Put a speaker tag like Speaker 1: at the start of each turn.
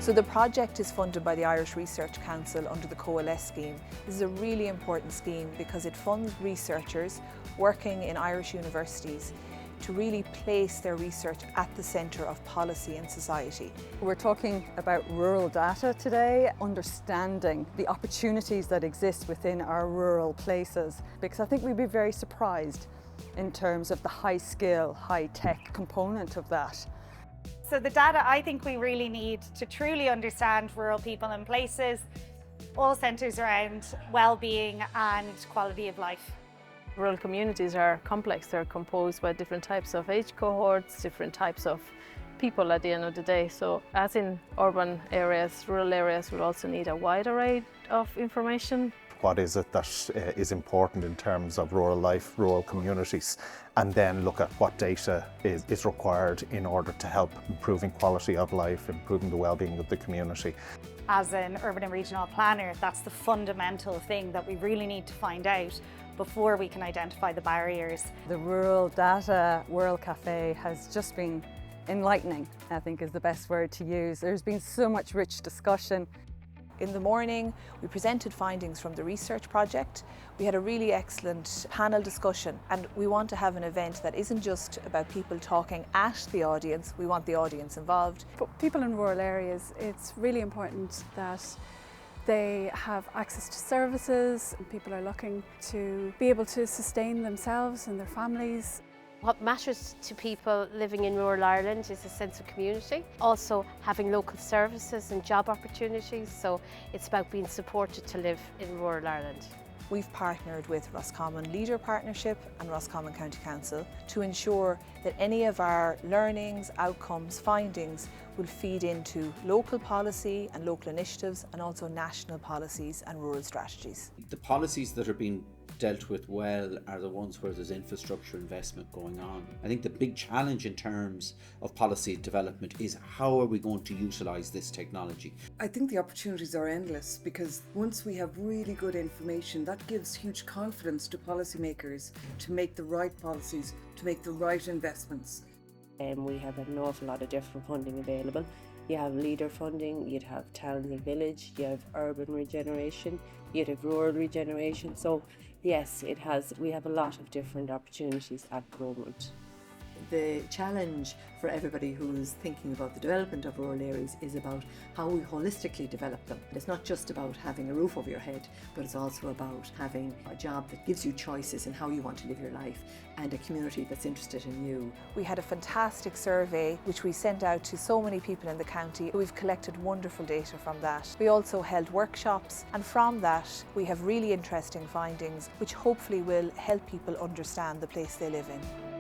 Speaker 1: So the project is funded by the Irish Research Council under the COALESCE scheme. This is a really important scheme because it funds researchers working in Irish universities to really place their research at the centre of policy and society.
Speaker 2: We're talking about rural data today, understanding the opportunities that exist within our rural places, because I think we'd be very surprised in terms of the high skill, high tech component of that.
Speaker 3: So the data I think we really need to truly understand rural people and places all centres around well-being and quality of life.
Speaker 4: Rural communities are complex. They're composed by different types of age cohorts, different types of people at the end of the day. So as in urban areas, rural areas will also need a wide array of information.
Speaker 5: What is it that is important in terms of rural life, rural communities, and then look at what data is required in order to help improving quality of life, improving the well-being of the community.
Speaker 3: As an urban and regional planner, that's the fundamental thing that we really need to find out before we can identify the barriers.
Speaker 2: The Rural Data World Cafe has just been enlightening, I think is the best word to use. There's been so much rich discussion.
Speaker 1: In the morning, we presented findings from the research project. We had a really excellent panel discussion, and we want to have an event that isn't just about people talking at the audience, we want the audience involved.
Speaker 6: For people in rural areas, it's really important that they have access to services, and people are looking to be able to sustain themselves and their families.
Speaker 7: What matters to people living in rural Ireland is a sense of community, also having local services and job opportunities, so it's about being supported to live in rural Ireland.
Speaker 1: We've partnered with Roscommon Leader Partnership and Roscommon County Council to ensure that any of our learnings, outcomes, findings will feed into local policy and local initiatives, and also national policies and rural strategies.
Speaker 8: The policies that are being dealt with well are the ones where there's infrastructure investment going on. I think the big challenge in terms of policy development is how are we going to utilise this technology?
Speaker 9: I think the opportunities are endless, because once we have really good information, that gives huge confidence to policymakers to make the right policies, to make the right investments.
Speaker 10: We have an awful lot of different funding available. You have leader funding, you'd have towns and village, you have urban regeneration, you'd have rural regeneration. So yes, we have a lot of different opportunities at the moment.
Speaker 11: The challenge for everybody who's thinking about the development of rural areas is about how we holistically develop them. It's not just about having a roof over your head, but it's also about having a job that gives you choices in how you want to live your life, and a community that's interested in you.
Speaker 1: We had a fantastic survey which we sent out to so many people in the county. We've collected wonderful data from that. We also held workshops, and from that we have really interesting findings which hopefully will help people understand the place they live in.